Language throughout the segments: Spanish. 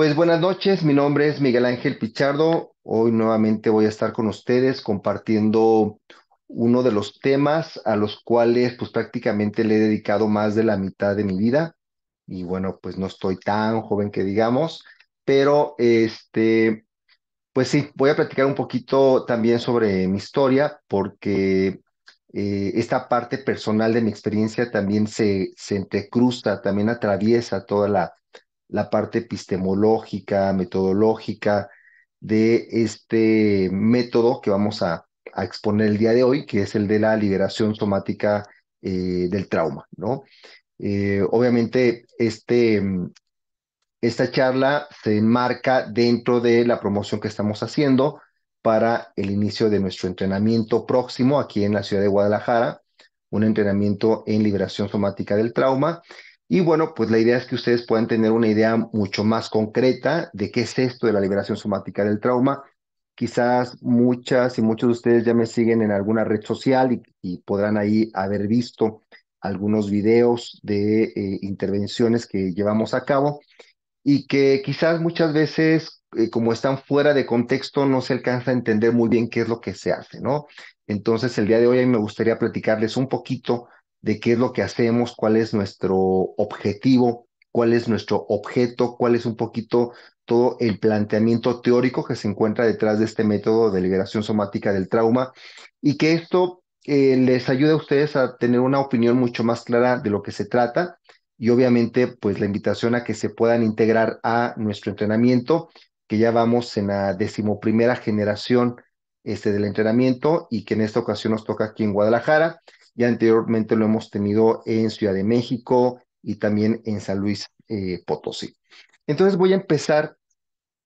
Pues buenas noches, mi nombre es Miguel Ángel Pichardo. Hoy nuevamente voy a estar con ustedes compartiendo uno de los temas a los cuales pues prácticamente le he dedicado más de la mitad de mi vida. Y bueno, pues no estoy tan joven que digamos, pero pues sí, voy a platicar un poquito también sobre mi historia porque esta parte personal de mi experiencia también se entrecruza, también atraviesa toda la parte epistemológica, metodológica de este método que vamos a exponer el día de hoy, que es el de la liberación somática del trauma, ¿no? Obviamente, esta charla se enmarca dentro de la promoción que estamos haciendo para el inicio de nuestro entrenamiento próximo aquí en la ciudad de Guadalajara, un entrenamiento en liberación somática del trauma. Y bueno, pues la idea es que ustedes puedan tener una idea mucho más concreta de qué es esto de la liberación somática del trauma. Quizás muchas y muchos de ustedes ya me siguen en alguna red social y podrán ahí haber visto algunos videos de intervenciones que llevamos a cabo y que quizás muchas veces, como están fuera de contexto, no se alcanza a entender muy bien qué es lo que se hace, ¿no? Entonces, el día de hoy me gustaría platicarles un poquito de qué es lo que hacemos, cuál es nuestro objetivo, cuál es nuestro objeto, cuál es un poquito todo el planteamiento teórico que se encuentra detrás de este método de liberación somática del trauma y que esto les ayude a ustedes a tener una opinión mucho más clara de lo que se trata y obviamente pues la invitación a que se puedan integrar a nuestro entrenamiento, que ya vamos en la decimoprimera generación del entrenamiento y que en esta ocasión nos toca aquí en Guadalajara. Ya anteriormente lo hemos tenido en Ciudad de México y también en San Luis Potosí. Entonces voy a empezar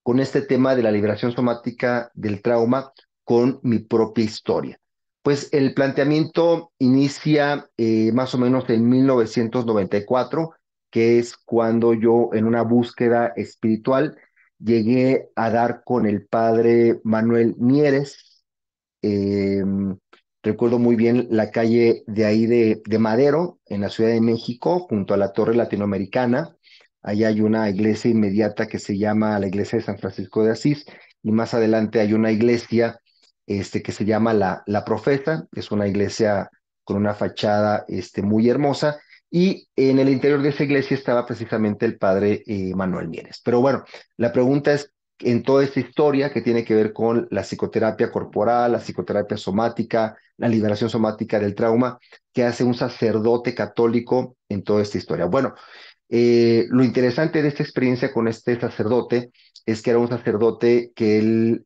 con este tema de la liberación somática del trauma con mi propia historia. Pues el planteamiento inicia más o menos en 1994, que es cuando yo en una búsqueda espiritual llegué a dar con el padre Manuel Mieres. eh, Recuerdo muy bien la calle de ahí de Madero, en la Ciudad de México, junto a la Torre Latinoamericana. Allá hay una iglesia inmediata que se llama la iglesia de San Francisco de Asís, y más adelante hay una iglesia que se llama la Profeta, es una iglesia con una fachada muy hermosa, y en el interior de esa iglesia estaba precisamente el padre Manuel Mieres. Pero bueno, la pregunta es, en toda esta historia que tiene que ver con la psicoterapia corporal, la psicoterapia somática, la liberación somática del trauma, que hace un sacerdote católico en toda esta historia. Bueno, lo interesante de esta experiencia con este sacerdote es que era un sacerdote que él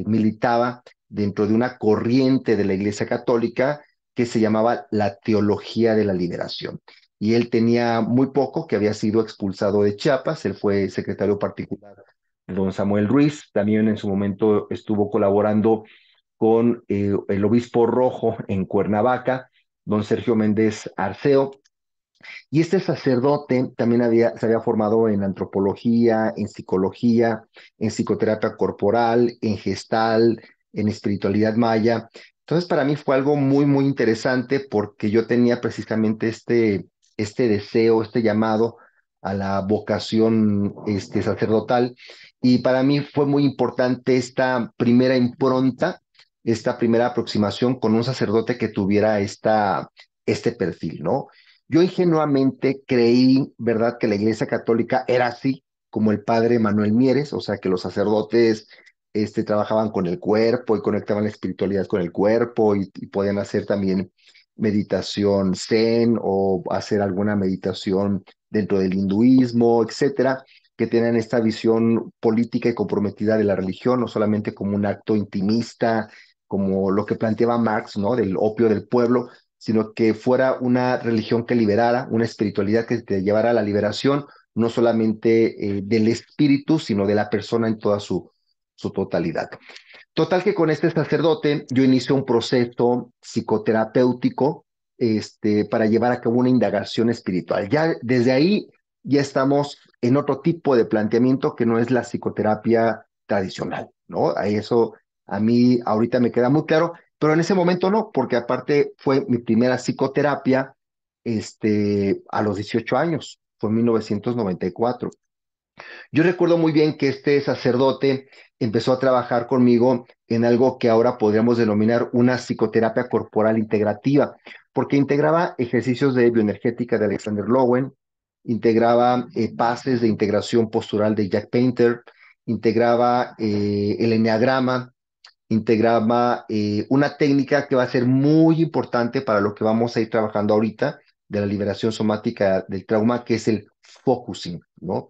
militaba dentro de una corriente de la Iglesia Católica que se llamaba la teología de la liberación. Y él tenía muy poco que había sido expulsado de Chiapas, él fue secretario particular de don Samuel Ruiz, también en su momento estuvo colaborando con el obispo rojo en Cuernavaca, don Sergio Méndez Arceo, y este sacerdote también se había formado en antropología, en psicología, en psicoterapia corporal, en gestal, en espiritualidad maya. Entonces, para mí fue algo muy, muy interesante porque yo tenía precisamente este deseo, este llamado a la vocación sacerdotal. Y para mí fue muy importante esta primera impronta, esta primera aproximación con un sacerdote que tuviera este perfil, ¿no? Yo ingenuamente creí, ¿verdad?, que la Iglesia Católica era así, como el padre Manuel Mieres, o sea, que los sacerdotes trabajaban con el cuerpo y conectaban la espiritualidad con el cuerpo y podían hacer también meditación zen o hacer alguna meditación dentro del hinduismo, etcétera, que tenían esta visión política y comprometida de la religión, no solamente como un acto intimista, como lo que planteaba Marx, ¿no?, del opio del pueblo, sino que fuera una religión que liberara, una espiritualidad que te llevara a la liberación, no solamente del espíritu, sino de la persona en toda su totalidad. Total que con este sacerdote yo inicio un proceso psicoterapéutico para llevar a cabo una indagación espiritual. Ya desde ahí ya estamos en otro tipo de planteamiento que no es la psicoterapia tradicional, ¿no? A eso a mí ahorita me queda muy claro, pero en ese momento no, porque aparte fue mi primera psicoterapia a los 18 años, fue en 1994. Yo recuerdo muy bien que este sacerdote empezó a trabajar conmigo en algo que ahora podríamos denominar una psicoterapia corporal integrativa, porque integraba ejercicios de bioenergética de Alexander Lowen, integraba pases de integración postural de Jack Painter, integraba el enneagrama, integraba una técnica que va a ser muy importante para lo que vamos a ir trabajando ahorita de la liberación somática del trauma, que es el focusing, ¿no?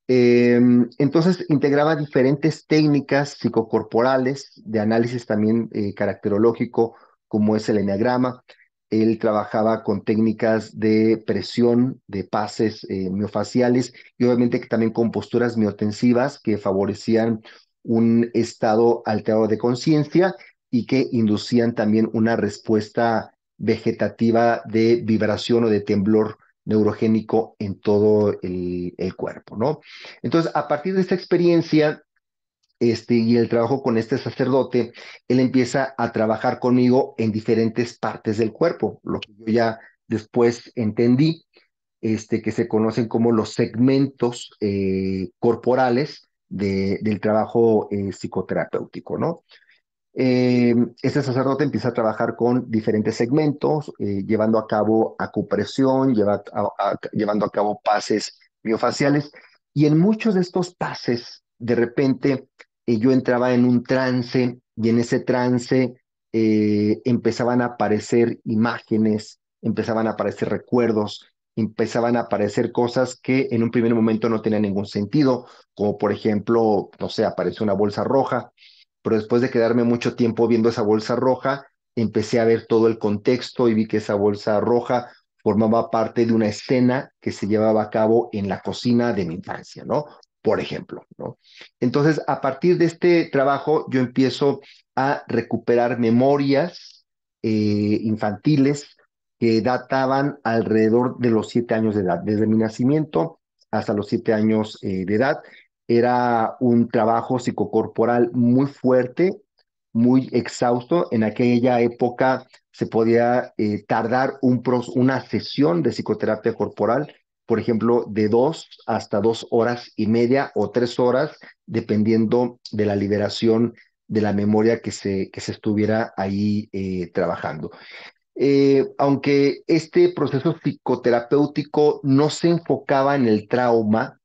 Eh, entonces integraba diferentes técnicas psicocorporales de análisis también caracterológico, como es el enneagrama. Él trabajaba con técnicas de presión, de pases miofaciales y obviamente que también con posturas miotensivas que favorecían un estado alterado de conciencia y que inducían también una respuesta vegetativa de vibración o de temblor neurogénico en todo el cuerpo, ¿no? Entonces, a partir de esta experiencia y el trabajo con este sacerdote, él empieza a trabajar conmigo en diferentes partes del cuerpo, lo que yo ya después entendí, que se conocen como los segmentos corporales del trabajo psicoterapéutico, ¿no? Este sacerdote empieza a trabajar con diferentes segmentos, llevando a cabo acupresión, llevando a cabo pases miofaciales, y en muchos de estos pases, de repente, yo entraba en un trance, y en ese trance empezaban a aparecer imágenes, empezaban a aparecer recuerdos, empezaban a aparecer cosas que en un primer momento no tenían ningún sentido, como por ejemplo, no sé, apareció una bolsa roja, pero después de quedarme mucho tiempo viendo esa bolsa roja, empecé a ver todo el contexto y vi que esa bolsa roja formaba parte de una escena que se llevaba a cabo en la cocina de mi infancia, ¿no? Por ejemplo, ¿no? Entonces, a partir de este trabajo, yo empiezo a recuperar memorias infantiles que databan alrededor de los 7 años de edad, desde mi nacimiento hasta los 7 años de edad. Era un trabajo psicocorporal muy fuerte, muy exhausto. En aquella época se podía tardar una sesión de psicoterapia corporal, por ejemplo, de 2 hasta 2 horas y media o 3 horas, dependiendo de la liberación de la memoria que se estuviera ahí trabajando. Aunque este proceso psicoterapéutico no se enfocaba en el trauma,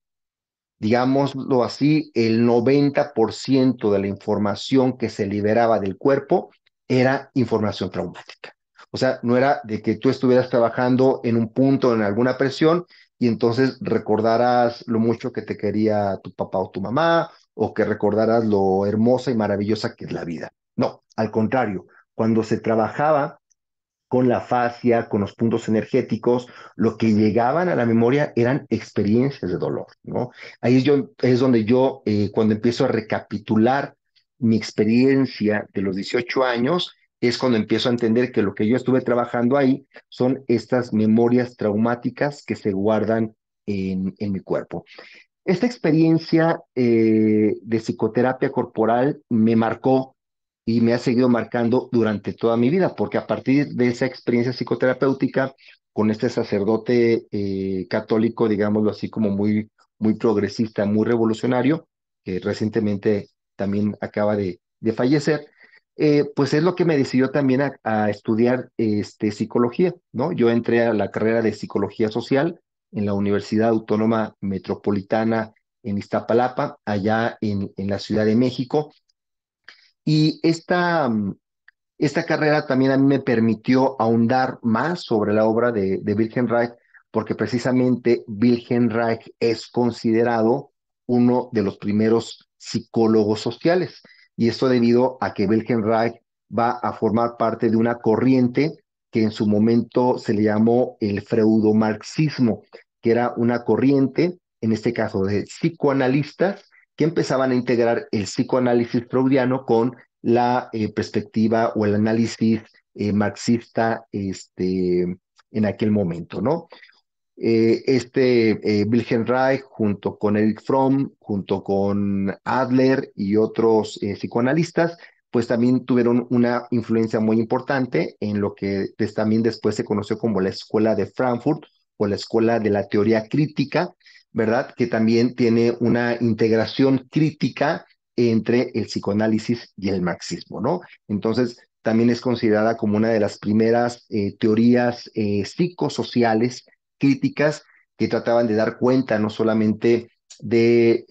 digámoslo así, el 90% de la información que se liberaba del cuerpo era información traumática. O sea, no era de que tú estuvieras trabajando en un punto, en alguna presión, y entonces recordaras lo mucho que te quería tu papá o tu mamá, o que recordaras lo hermosa y maravillosa que es la vida. No, al contrario, cuando se trabajaba con la fascia, con los puntos energéticos, lo que llegaban a la memoria eran experiencias de dolor, ¿no? Es donde yo, cuando empiezo a recapitular mi experiencia de los 18 años, es cuando empiezo a entender que lo que yo estuve trabajando ahí son estas memorias traumáticas que se guardan en mi cuerpo. Esta experiencia de psicoterapia corporal me marcó y me ha seguido marcando durante toda mi vida, porque a partir de esa experiencia psicoterapéutica con este sacerdote católico, digámoslo así, como muy, muy progresista, muy revolucionario, que recientemente también acaba de fallecer, pues es lo que me decidió también a estudiar psicología, ¿no? Yo entré a la carrera de psicología social en la Universidad Autónoma Metropolitana en Iztapalapa, allá en la Ciudad de México. Y esta carrera también a mí me permitió ahondar más sobre la obra de Wilhelm Reich, porque precisamente Wilhelm Reich es considerado uno de los primeros psicólogos sociales. Y esto debido a que Wilhelm Reich va a formar parte de una corriente que en su momento se le llamó el freudomarxismo, que era una corriente, en este caso de psicoanalistas, que empezaban a integrar el psicoanálisis freudiano con la perspectiva o el análisis marxista en aquel momento, ¿no? Wilhelm Reich, junto con Erich Fromm, junto con Adler y otros psicoanalistas, pues también tuvieron una influencia muy importante en lo que también después se conoció como la Escuela de Frankfurt o la Escuela de la Teoría Crítica, ¿verdad? Que también tiene una integración crítica entre el psicoanálisis y el marxismo, ¿no? Entonces, también es considerada como una de las primeras teorías psicosociales críticas que trataban de dar cuenta no solamente de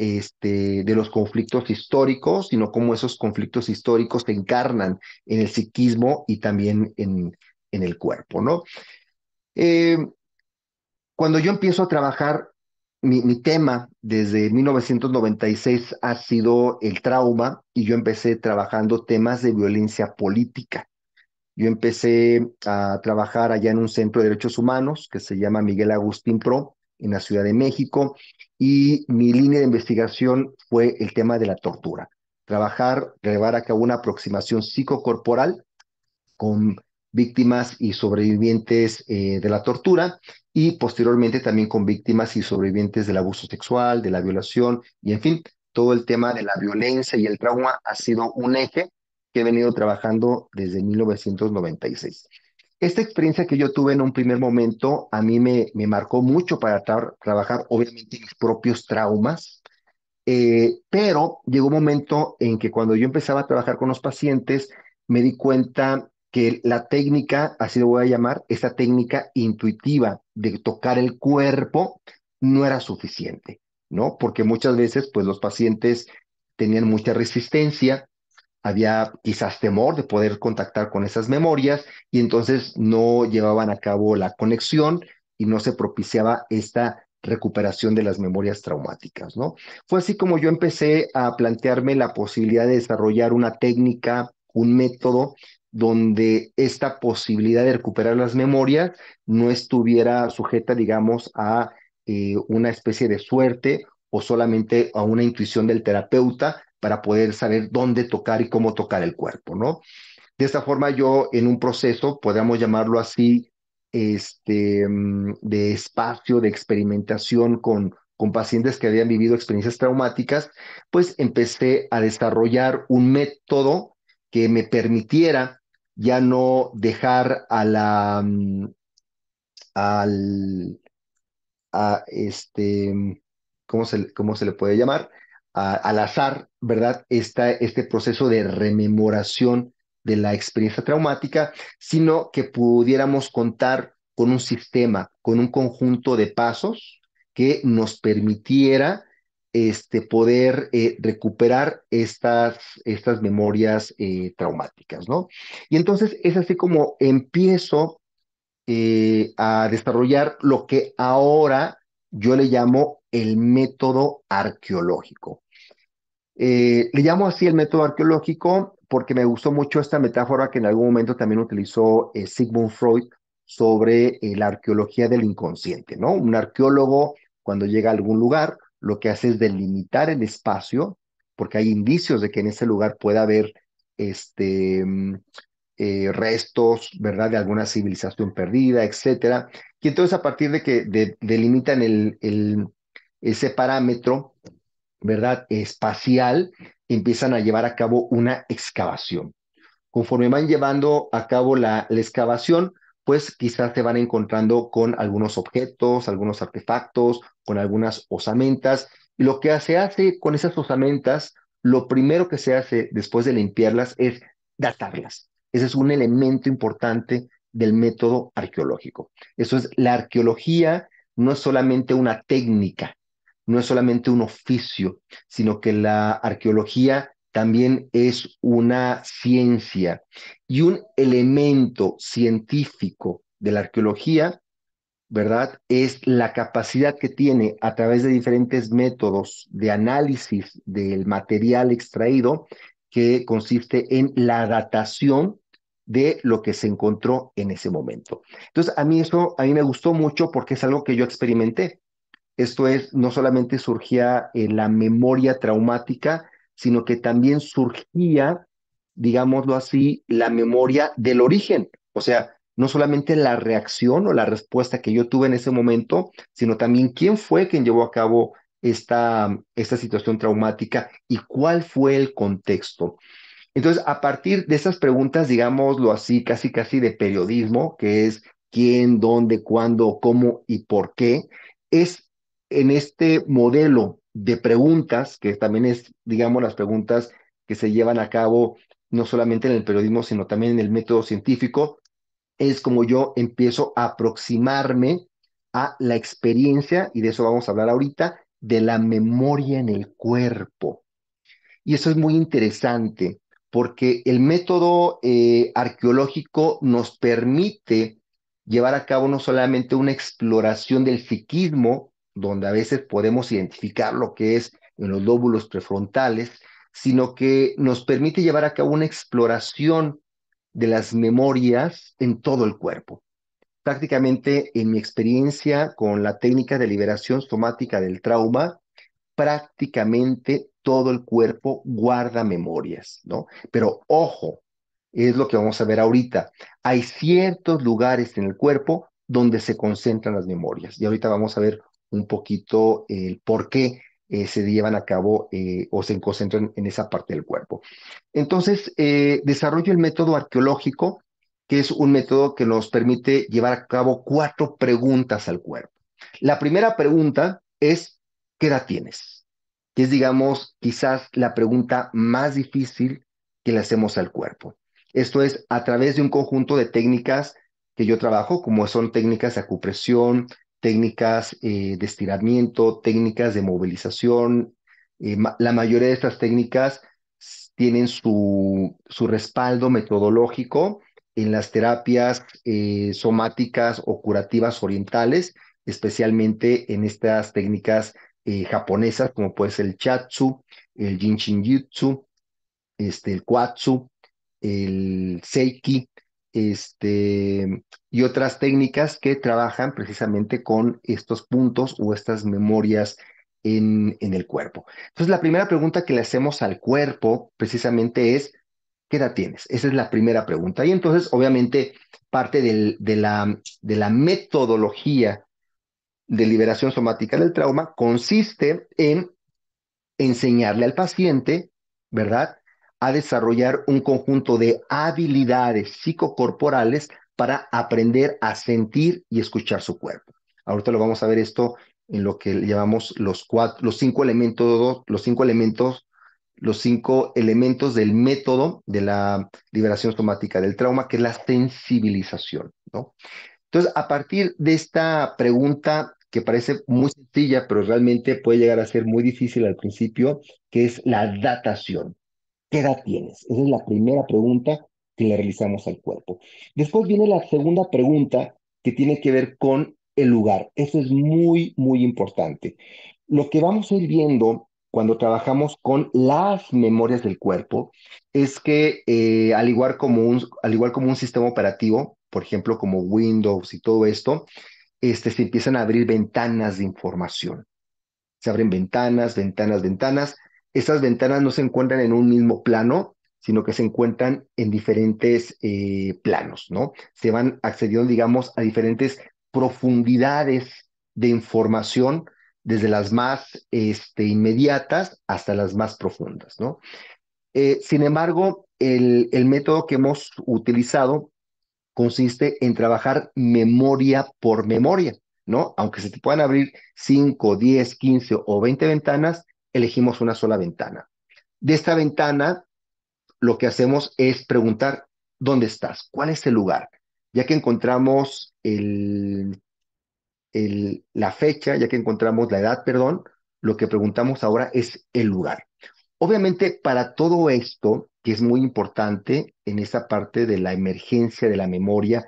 los conflictos históricos, sino cómo esos conflictos históricos se encarnan en el psiquismo y también en el cuerpo, ¿no? Eh, Cuando yo empiezo a trabajar, mi tema desde 1996 ha sido el trauma y yo empecé trabajando temas de violencia política. Yo empecé a trabajar allá en un centro de derechos humanos que se llama Miguel Agustín Pro en la Ciudad de México y mi línea de investigación fue el tema de la tortura. Trabajar, llevar a cabo una aproximación psicocorporal con víctimas y sobrevivientes de la tortura y posteriormente también con víctimas y sobrevivientes del abuso sexual, de la violación y en fin, todo el tema de la violencia y el trauma ha sido un eje que he venido trabajando desde 1996. Esta experiencia que yo tuve en un primer momento a mí me marcó mucho para trabajar obviamente mis propios traumas, pero llegó un momento en que cuando yo empezaba a trabajar con los pacientes, me di cuenta que la técnica, así lo voy a llamar, esta técnica intuitiva de tocar el cuerpo no era suficiente, ¿no? Porque muchas veces, pues los pacientes tenían mucha resistencia, había quizás temor de poder contactar con esas memorias y entonces no llevaban a cabo la conexión y no se propiciaba esta recuperación de las memorias traumáticas, ¿no? Fue así como yo empecé a plantearme la posibilidad de desarrollar una técnica, un método donde esta posibilidad de recuperar las memorias no estuviera sujeta, digamos, a una especie de suerte o solamente a una intuición del terapeuta para poder saber dónde tocar y cómo tocar el cuerpo, ¿no? De esta forma yo en un proceso, podríamos llamarlo así, de espacio, de experimentación con pacientes que habían vivido experiencias traumáticas, pues empecé a desarrollar un método que me permitiera ya no dejar al, a ¿cómo se le puede llamar? Al azar, ¿verdad? Este proceso de rememoración de la experiencia traumática, sino que pudiéramos contar con un sistema, con un conjunto de pasos que nos permitiera poder recuperar estas memorias traumáticas, ¿no? Y entonces es así como empiezo a desarrollar lo que ahora yo le llamo el método arqueológico. Le llamo así el método arqueológico porque me gustó mucho esta metáfora que en algún momento también utilizó Sigmund Freud sobre la arqueología del inconsciente, ¿no? Un arqueólogo cuando llega a algún lugar lo que hace es delimitar el espacio porque hay indicios de que en ese lugar pueda haber este, mm, restos, ¿verdad? De alguna civilización perdida, etcétera. Y entonces a partir de que delimitan ese parámetro, ¿verdad? Espacial, empiezan a llevar a cabo una excavación. Conforme van llevando a cabo la excavación, pues quizás se van encontrando con algunos objetos, algunos artefactos, con algunas osamentas. Y lo que se hace con esas osamentas, lo primero que se hace después de limpiarlas es datarlas. Ese es un elemento importante del método arqueológico. Eso es, la arqueología no es solamente una técnica, no es solamente un oficio, sino que la arqueología también es una ciencia y un elemento científico de la arqueología, ¿verdad? Es la capacidad que tiene a través de diferentes métodos de análisis del material extraído, que consiste en la datación de lo que se encontró en ese momento. Entonces, a mí me gustó mucho porque es algo que yo experimenté. Esto es, no solamente surgía la memoria traumática, sino que también surgía, digámoslo así, la memoria del origen. O sea, no solamente la reacción o la respuesta que yo tuve en ese momento, sino también quién fue quien llevó a cabo esta situación traumática y cuál fue el contexto. Entonces, a partir de esas preguntas, digámoslo así, casi casi de periodismo, que es quién, dónde, cuándo, cómo y por qué, es en este modelo de preguntas, que también es, digamos, las preguntas que se llevan a cabo no solamente en el periodismo, sino también en el método científico, es como yo empiezo a aproximarme a la experiencia, y de eso vamos a hablar ahorita, de la memoria en el cuerpo. Y eso es muy interesante porque el método arqueológico nos permite llevar a cabo no solamente una exploración del psiquismo, donde a veces podemos identificar lo que es en los lóbulos prefrontales, sino que nos permite llevar a cabo una exploración de las memorias en todo el cuerpo. Prácticamente en mi experiencia con la técnica de liberación somática del trauma, prácticamente todo el cuerpo guarda memorias, ¿no? Pero ojo, es lo que vamos a ver ahorita. Hay ciertos lugares en el cuerpo donde se concentran las memorias. Y ahorita vamos a ver un poquito el por qué se llevan a cabo o se concentran en esa parte del cuerpo. Entonces, desarrollo el método arqueológico, que es un método que nos permite llevar a cabo 4 preguntas al cuerpo. La primera pregunta es, ¿qué edad tienes? Que es, digamos, quizás la pregunta más difícil que le hacemos al cuerpo. Esto es a través de un conjunto de técnicas que yo trabajo, como son técnicas de acupresión, técnicas de estiramiento, técnicas de movilización. La mayoría de estas técnicas tienen su respaldo metodológico en las terapias somáticas o curativas orientales, especialmente en estas técnicas japonesas, como puede ser el Chatsu, el Jinshin Jitsu, el Kwatsu, el Seiki, y otras técnicas que trabajan precisamente con estos puntos o estas memorias en el cuerpo. Entonces, la primera pregunta que le hacemos al cuerpo precisamente es, ¿qué edad tienes? Esa es la primera pregunta. Y entonces, obviamente, parte de la metodología de liberación somática del trauma consiste en enseñarle al paciente, ¿verdad?, a desarrollar un conjunto de habilidades psicocorporales para aprender a sentir y escuchar su cuerpo. Ahorita lo vamos a ver esto en lo que llamamos los 5 elementos, los cinco elementos del método de la liberación somática del trauma, que es la sensibilización, ¿no? Entonces, a partir de esta pregunta que parece muy sencilla, pero realmente puede llegar a ser muy difícil al principio, que es la datación. ¿Qué edad tienes? Esa es la primera pregunta que le realizamos al cuerpo. Después viene la segunda pregunta que tiene que ver con el lugar. Eso es muy, muy importante. Lo que vamos a ir viendo cuando trabajamos con las memorias del cuerpo es que al igual como un sistema operativo, por ejemplo, como Windows y todo esto, se empiezan a abrir ventanas de información. Se abren ventanas, ventanas, ventanas. Esas ventanas no se encuentran en un mismo plano, sino que se encuentran en diferentes planos, ¿no? Se van accediendo, digamos, a diferentes profundidades de información, desde las más inmediatas hasta las más profundas, ¿no? Sin embargo, el método que hemos utilizado consiste en trabajar memoria por memoria, ¿no? Aunque se te puedan abrir 5, 10, 15 o 20 ventanas, elegimos una sola ventana. De esta ventana, lo que hacemos es preguntar, ¿dónde estás? ¿Cuál es el lugar? Ya que encontramos la fecha, ya que encontramos la edad, perdón, lo que preguntamos ahora es el lugar. Obviamente, para todo esto, que es muy importante en esa parte de la emergencia de la memoria,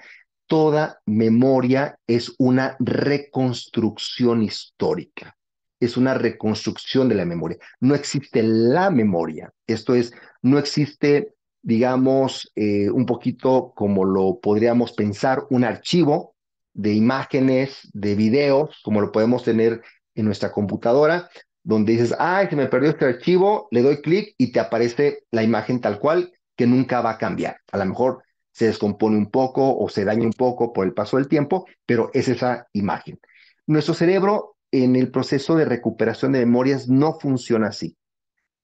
toda memoria es una reconstrucción histórica, es una reconstrucción de la memoria. No existe la memoria, esto es, no existe, digamos, un poquito como lo podríamos pensar, un archivo de imágenes, de videos, como lo podemos tener en nuestra computadora, donde dices, ay, se me perdió este archivo, le doy clic y te aparece la imagen tal cual, que nunca va a cambiar. A lo mejor se descompone un poco o se daña un poco por el paso del tiempo, pero es esa imagen. Nuestro cerebro en el proceso de recuperación de memorias no funciona así.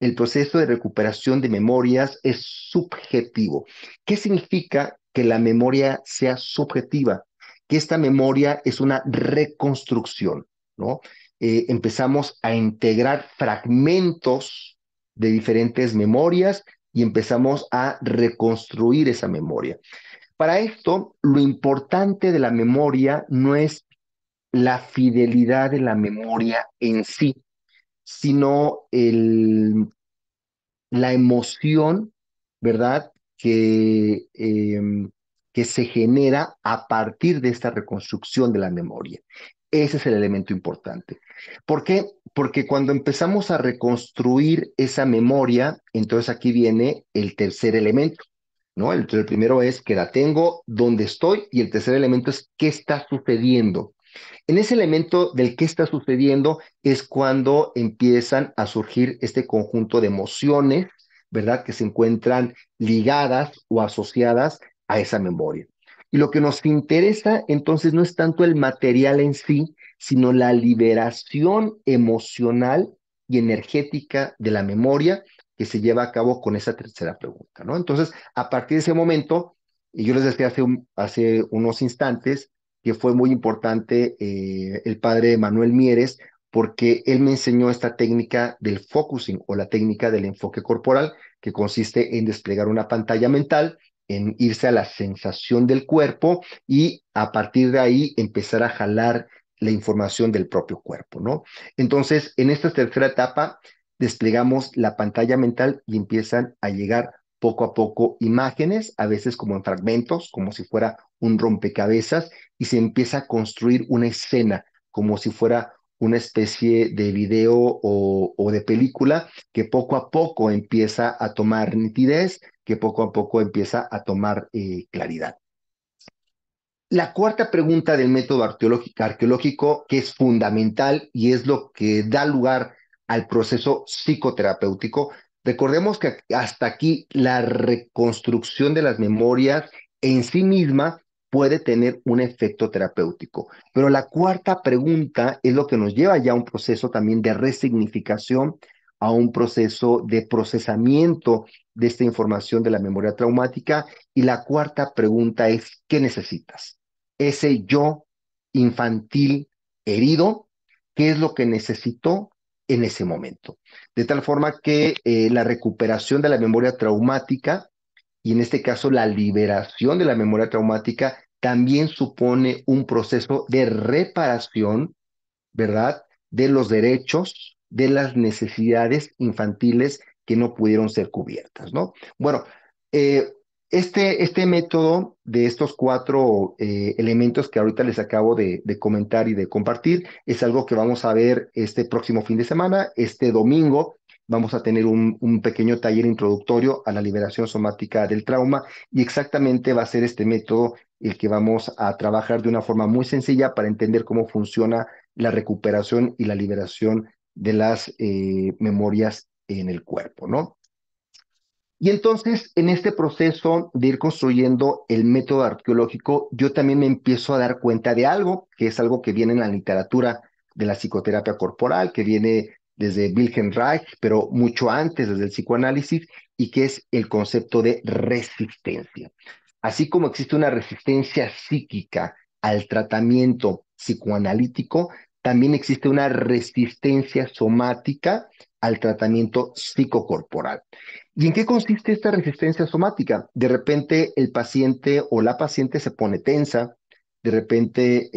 El proceso de recuperación de memorias es subjetivo. ¿Qué significa que la memoria sea subjetiva? Que esta memoria es una reconstrucción, ¿no? empezamos a integrar fragmentos de diferentes memorias y empezamos a reconstruir esa memoria. Para esto, lo importante de la memoria no es la fidelidad de la memoria en sí, sino la emoción, ¿verdad? Que se genera a partir de esta reconstrucción de la memoria. Ese es el elemento importante. ¿Por qué? Porque cuando empezamos a reconstruir esa memoria, entonces aquí viene el tercer elemento, ¿no? El primero es que la tengo, dónde estoy, y el tercer elemento es qué está sucediendo. En ese elemento del qué está sucediendo es cuando empiezan a surgir este conjunto de emociones, ¿verdad? Que se encuentran ligadas o asociadas a esa memoria. Y lo que nos interesa entonces no es tanto el material en sí, sino la liberación emocional y energética de la memoria que se lleva a cabo con esa tercera pregunta, ¿no? Entonces, a partir de ese momento, y yo les decía hace unos instantes, que fue muy importante el padre Manuel Mieres, porque él me enseñó esta técnica del focusing o la técnica del enfoque corporal, que consiste en desplegar una pantalla mental, en irse a la sensación del cuerpo y a partir de ahí empezar a jalar la información del propio cuerpo, ¿no? Entonces, en esta tercera etapa, desplegamos la pantalla mental y empiezan a llegar poco a poco imágenes, a veces como en fragmentos, como si fuera un rompecabezas, y se empieza a construir una escena como si fuera una especie de video o de película que poco a poco empieza a tomar nitidez, que poco a poco empieza a tomar claridad. La cuarta pregunta del método arqueológico, que es fundamental y es lo que da lugar al proceso psicoterapéutico, recordemos que hasta aquí la reconstrucción de las memorias en sí misma puede tener un efecto terapéutico, pero la cuarta pregunta es lo que nos lleva ya a un proceso también de resignificación, a un proceso de procesamiento de esta información de la memoria traumática, y la cuarta pregunta es, ¿qué necesitas? Ese yo infantil herido, qué es lo que necesitó en ese momento. De tal forma que la recuperación de la memoria traumática, y en este caso la liberación de la memoria traumática, también supone un proceso de reparación, ¿verdad? De los derechos, de las necesidades infantiles que no pudieron ser cubiertas, ¿no? Bueno, eh, este método de estos cuatro elementos que ahorita les acabo de comentar y de compartir es algo que vamos a ver este próximo fin de semana. Este domingo vamos a tener un pequeño taller introductorio a la liberación somática del trauma, y exactamente va a ser este método el que vamos a trabajar de una forma muy sencilla para entender cómo funciona la recuperación y la liberación de las memorias en el cuerpo, ¿no? Y entonces, en este proceso de ir construyendo el método arqueológico, yo también me empiezo a dar cuenta de algo, que es algo que viene en la literatura de la psicoterapia corporal, que viene desde Wilhelm Reich, pero mucho antes, desde el psicoanálisis, y que es el concepto de resistencia. Así como existe una resistencia psíquica al tratamiento psicoanalítico, también existe una resistencia somática al tratamiento psicocorporal. ¿Y en qué consiste esta resistencia somática? De repente el paciente o la paciente se pone tensa, de repente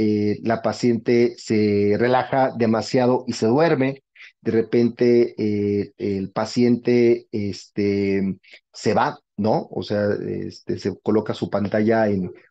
la paciente se relaja demasiado y se duerme, de repente el paciente se va, ¿no? O sea, se coloca su pantalla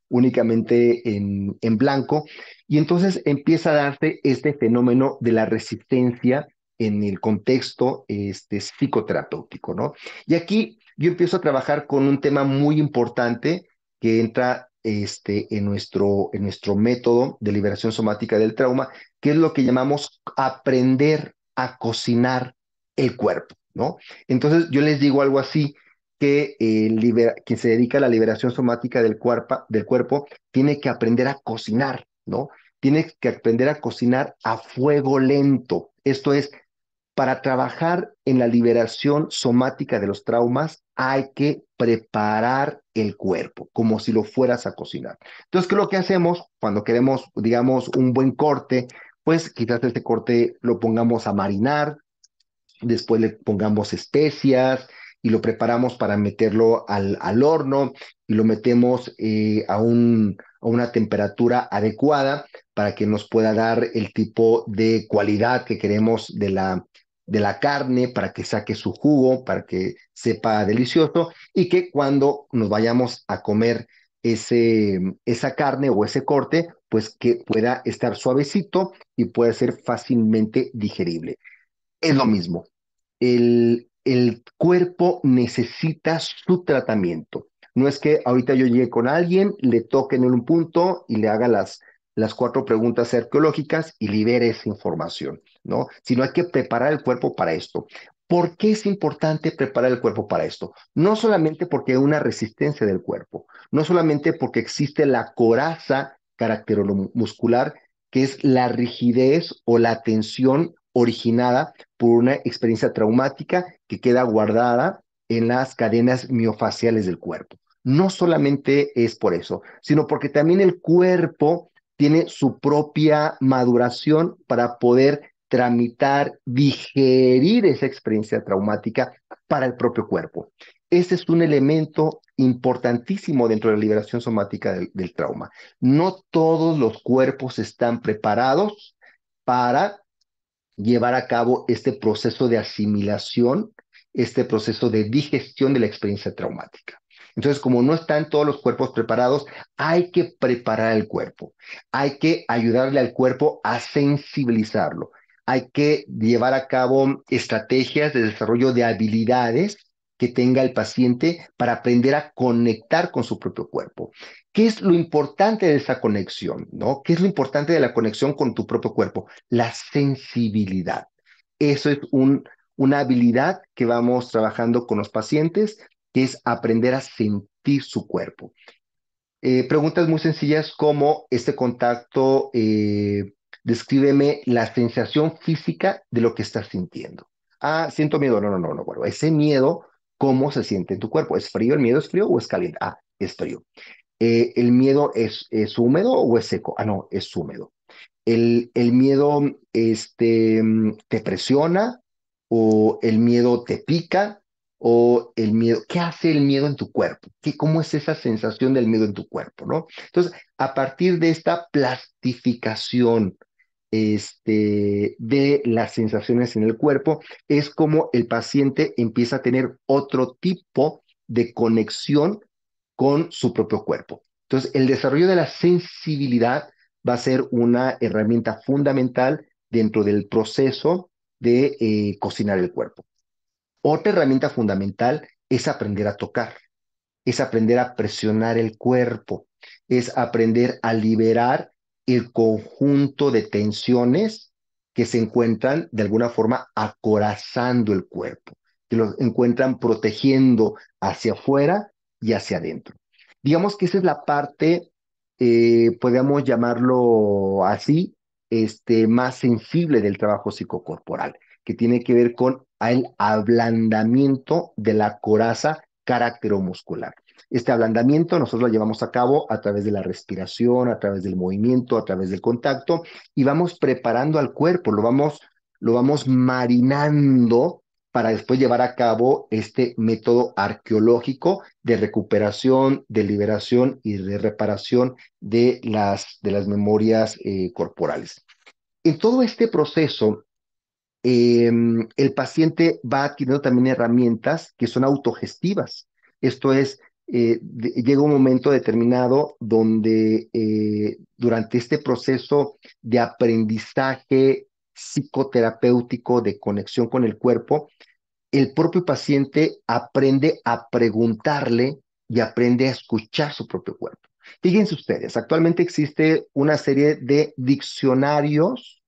únicamente en blanco, y entonces empieza a darse este fenómeno de la resistencia en el contexto psicoterapéutico, ¿no? Y aquí yo empiezo a trabajar con un tema muy importante que entra en nuestro método de liberación somática del trauma, que es lo que llamamos aprender a cocinar el cuerpo, ¿no? Entonces yo les digo algo así, que quien se dedica a la liberación somática del cuerpo tiene que aprender a cocinar, ¿no? Tiene que aprender a cocinar a fuego lento. Esto es, para trabajar en la liberación somática de los traumas, hay que preparar el cuerpo, como si lo fueras a cocinar. Entonces, ¿qué es lo que hacemos cuando queremos, digamos, un buen corte, pues quizás este corte lo pongamos a marinar, después le pongamos especias y lo preparamos para meterlo al horno y lo metemos a una temperatura adecuada para que nos pueda dar el tipo de cualidad que queremos de la carne, para que saque su jugo, para que sepa delicioso y que cuando nos vayamos a comer esa carne o ese corte, pues que pueda estar suavecito y pueda ser fácilmente digerible. Es lo mismo. El cuerpo necesita su tratamiento. No es que ahorita yo llegue con alguien, le toque en un punto y le haga las cuatro preguntas arqueológicas y libere esa información, ¿no? Sino hay que preparar el cuerpo para esto. ¿Por qué es importante preparar el cuerpo para esto? No solamente porque hay una resistencia del cuerpo, no solamente porque existe la coraza caracteromuscular, que es la rigidez o la tensión originada por una experiencia traumática que queda guardada en las cadenas miofaciales del cuerpo. No solamente es por eso, sino porque también el cuerpo tiene su propia maduración para poder tramitar, digerir esa experiencia traumática para el propio cuerpo. Ese es un elemento importantísimo dentro de la liberación somática del trauma. No todos los cuerpos están preparados para llevar a cabo este proceso de asimilación, este proceso de digestión de la experiencia traumática. Entonces, como no están todos los cuerpos preparados, hay que preparar el cuerpo, hay que ayudarle al cuerpo a sensibilizarlo, hay que llevar a cabo estrategias de desarrollo de habilidades que tenga el paciente para aprender a conectar con su propio cuerpo. ¿Qué es lo importante de esa conexión? ¿No? ¿Qué es lo importante de la conexión con tu propio cuerpo? La sensibilidad. Eso es una habilidad que vamos trabajando con los pacientes, que es aprender a sentir su cuerpo. Preguntas muy sencillas como este contacto, descríbeme la sensación física de lo que estás sintiendo. Ah, siento miedo. No, no, no, no. Bueno, ese miedo, ¿cómo se siente en tu cuerpo? ¿Es frío? ¿El miedo es frío o es caliente? Ah, es frío. ¿El miedo es húmedo o es seco? Ah, no, es húmedo. El miedo te presiona o el miedo te pica o el miedo, ¿qué hace el miedo en tu cuerpo? ¿Cómo es esa sensación del miedo en tu cuerpo, ¿no? Entonces, a partir de esta plastificación de las sensaciones en el cuerpo, es como el paciente empieza a tener otro tipo de conexión con su propio cuerpo. Entonces, el desarrollo de la sensibilidad va a ser una herramienta fundamental dentro del proceso de cocinar el cuerpo. Otra herramienta fundamental es aprender a tocar, es aprender a presionar el cuerpo, es aprender a liberar el conjunto de tensiones que se encuentran de alguna forma acorazando el cuerpo, que lo encuentran protegiendo hacia afuera y hacia adentro. Digamos que esa es la parte, podríamos llamarlo así, más sensible del trabajo psicocorporal, que tiene que ver con el ablandamiento de la coraza muscular. Este ablandamiento nosotros lo llevamos a cabo a través de la respiración, a través del movimiento, a través del contacto y vamos preparando al cuerpo, lo vamos marinando para después llevar a cabo este método arqueológico de recuperación, de liberación y de reparación de las memorias corporales. En todo este proceso, el paciente va adquiriendo también herramientas que son autogestivas. Esto es, llega un momento determinado donde durante este proceso de aprendizaje psicoterapéutico, de conexión con el cuerpo, el propio paciente aprende a preguntarle y aprende a escuchar su propio cuerpo. Fíjense ustedes, actualmente existe una serie de diccionarios,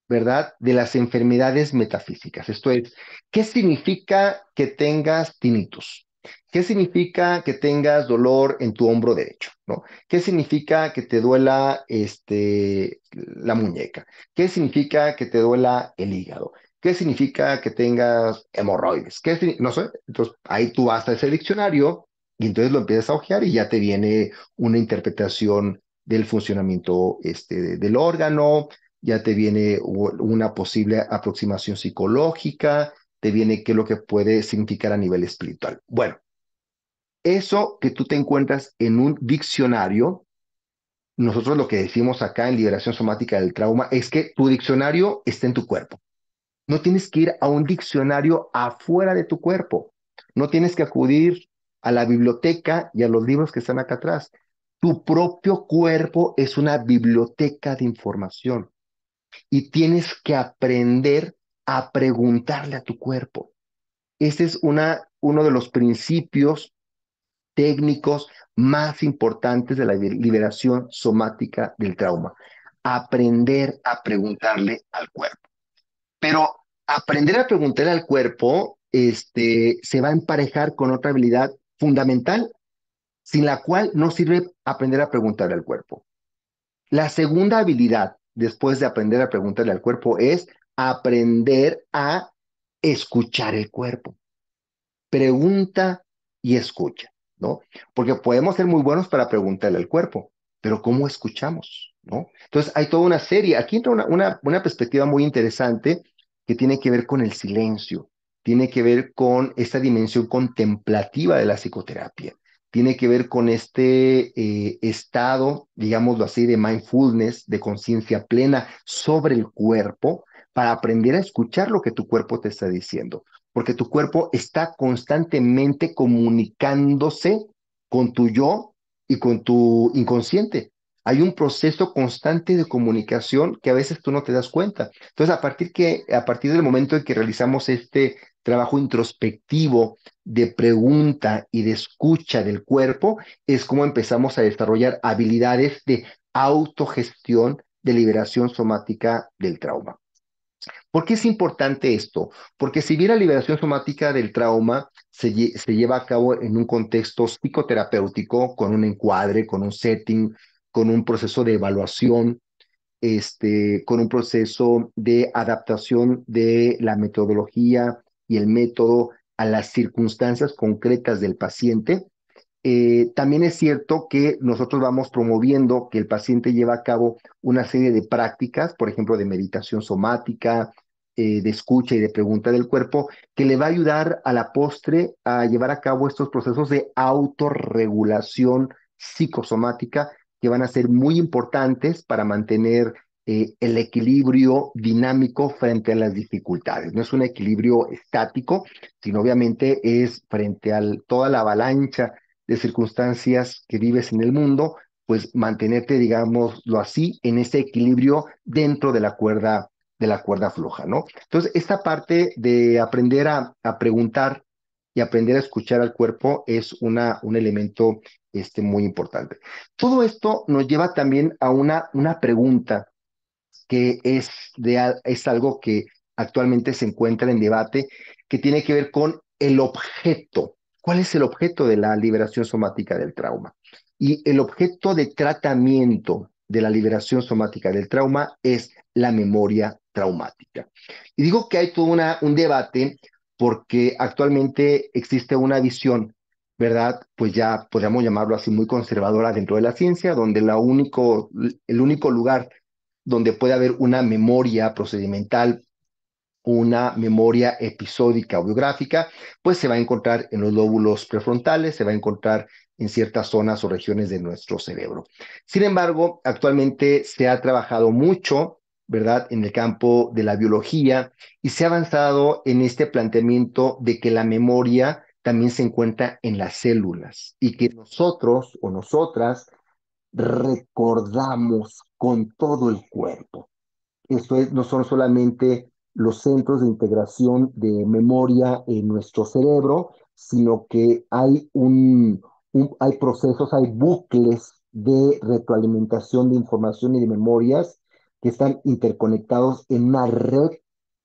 ¿verdad? De las enfermedades metafísicas. Esto es, ¿qué significa que tengas tinnitus? ¿Qué significa que tengas dolor en tu hombro derecho? ¿No? ¿Qué significa que te duela la muñeca? ¿Qué significa que te duela el hígado? ¿Qué significa que tengas hemorroides? No sé. Entonces, ahí tú vas a ese diccionario y entonces lo empiezas a hojear y ya te viene una interpretación del funcionamiento del órgano, ya te viene una posible aproximación psicológica, te viene qué es lo que puede significar a nivel espiritual. Bueno, eso que tú te encuentras en un diccionario, nosotros lo que decimos acá en Liberación Somática del Trauma es que tu diccionario está en tu cuerpo. No tienes que ir a un diccionario afuera de tu cuerpo. No tienes que acudir a la biblioteca y a los libros que están acá atrás. Tu propio cuerpo es una biblioteca de información y tienes que aprender a preguntarle a tu cuerpo. Ese es uno de los principios técnicos más importantes de la liberación somática del trauma. Aprender a preguntarle al cuerpo. Pero aprender a preguntarle al cuerpo, se va a emparejar con otra habilidad fundamental, sin la cual no sirve aprender a preguntarle al cuerpo. La segunda habilidad, después de aprender a preguntarle al cuerpo, es aprender a escuchar el cuerpo. Pregunta y escucha, ¿no? Porque podemos ser muy buenos para preguntarle al cuerpo, pero ¿cómo escuchamos, no? Entonces hay toda una serie, aquí entra una perspectiva muy interesante que tiene que ver con el silencio, tiene que ver con esta dimensión contemplativa de la psicoterapia, tiene que ver con este estado, digámoslo así, de mindfulness, de conciencia plena sobre el cuerpo, para aprender a escuchar lo que tu cuerpo te está diciendo, porque tu cuerpo está constantemente comunicándose con tu yo y con tu inconsciente. Hay un proceso constante de comunicación que a veces tú no te das cuenta. Entonces, a partir del momento en que realizamos este trabajo introspectivo de pregunta y de escucha del cuerpo, es como empezamos a desarrollar habilidades de autogestión, de liberación somática del trauma. ¿Por qué es importante esto? Porque si bien la liberación somática del trauma se lleva a cabo en un contexto psicoterapéutico, con un encuadre, con un setting, con un proceso de evaluación, con un proceso de adaptación de la metodología y el método a las circunstancias concretas del paciente, también es cierto que nosotros vamos promoviendo que el paciente lleve a cabo una serie de prácticas, por ejemplo, de meditación somática, de escucha y de pregunta del cuerpo, que le va a ayudar a la postre a llevar a cabo estos procesos de autorregulación psicosomática que van a ser muy importantes para mantener el equilibrio dinámico frente a las dificultades. No es un equilibrio estático, sino obviamente es frente a toda la avalancha de circunstancias que vives en el mundo, pues mantenerte, digámoslo así, en ese equilibrio dentro de la cuerda floja, ¿no? Entonces, esta parte de aprender a preguntar y aprender a escuchar al cuerpo es un elemento muy importante. Todo esto nos lleva también a una pregunta que es algo que actualmente se encuentra en debate, que tiene que ver con el objeto. ¿Cuál es el objeto de la liberación somática del trauma? Y el objeto de tratamiento de la liberación somática del trauma es la memoria traumática. Y digo que hay todo un debate porque actualmente existe una visión, ¿verdad? Pues ya podríamos llamarlo así, muy conservadora dentro de la ciencia, donde el único lugar donde puede haber una memoria procedimental, una memoria episódica o biográfica, pues se va a encontrar en los lóbulos prefrontales, se va a encontrar en ciertas zonas o regiones de nuestro cerebro. Sin embargo, actualmente se ha trabajado mucho, ¿verdad?, en el campo de la biología y se ha avanzado en este planteamiento de que la memoria también se encuentra en las células y que nosotros o nosotras recordamos con todo el cuerpo. Esto es, no son solamente los centros de integración de memoria en nuestro cerebro, sino que hay procesos, hay bucles de retroalimentación de información y de memorias que están interconectados en una red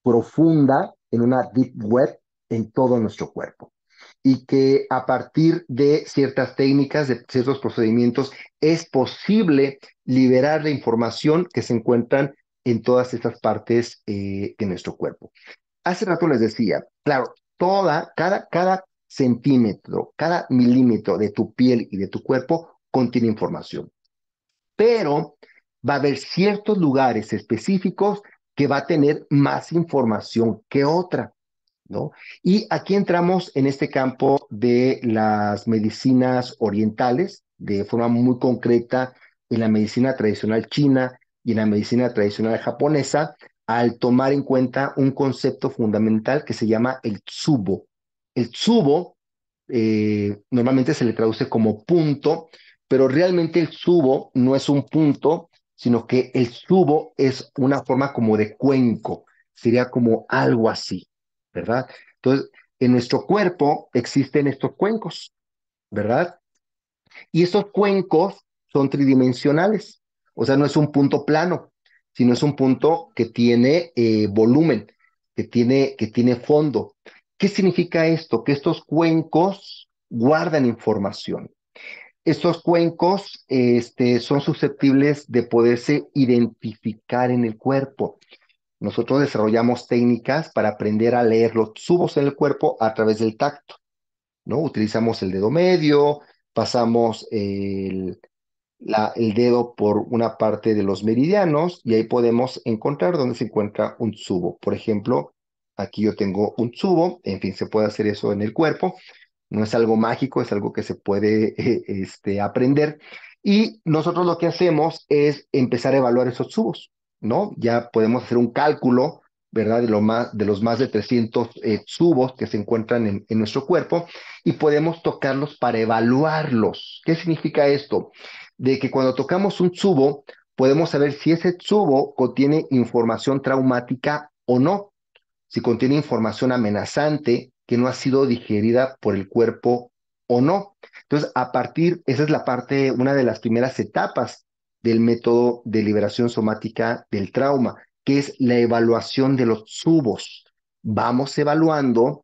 profunda, en una deep web en todo nuestro cuerpo. Y que a partir de ciertas técnicas, de ciertos procedimientos, es posible liberar la información que se encuentran en todas estas partes de nuestro cuerpo. Hace rato les decía, claro, cada centímetro, cada milímetro de tu piel y de tu cuerpo contiene información, pero va a haber ciertos lugares específicos que va a tener más información que otra, ¿no? Y aquí entramos en este campo de las medicinas orientales, de forma muy concreta en la medicina tradicional china y en la medicina tradicional japonesa, al tomar en cuenta un concepto fundamental que se llama el tsubo. El tsubo normalmente se le traduce como punto, pero realmente el tsubo no es un punto, sino que el tsubo es una forma como de cuenco, sería como algo así, ¿verdad? Entonces, en nuestro cuerpo existen estos cuencos, ¿verdad? Y estos cuencos son tridimensionales, o sea, no es un punto plano, sino es un punto que tiene volumen, que tiene fondo. ¿Qué significa esto? Que estos cuencos guardan información. Estos cuencos son susceptibles de poderse identificar en el cuerpo. Nosotros desarrollamos técnicas para aprender a leer los tubos en el cuerpo a través del tacto, ¿no? Utilizamos el dedo medio, pasamos el dedo por una parte de los meridianos y ahí podemos encontrar dónde se encuentra un tubo. Por ejemplo, aquí yo tengo un tubo, en fin, se puede hacer eso en el cuerpo. No es algo mágico, es algo que se puede aprender. Y nosotros lo que hacemos es empezar a evaluar esos tubos, ¿no? Ya podemos hacer un cálculo, ¿verdad? De los más de 300 tubos que se encuentran en nuestro cuerpo y podemos tocarlos para evaluarlos. ¿Qué significa esto? De que cuando tocamos un tubo, podemos saber si ese tubo contiene información traumática o no, si contiene información amenazante que no ha sido digerida por el cuerpo o no. Entonces, esa es la parte, una de las primeras etapas del método de liberación somática del trauma, que es la evaluación de los tubos. Vamos evaluando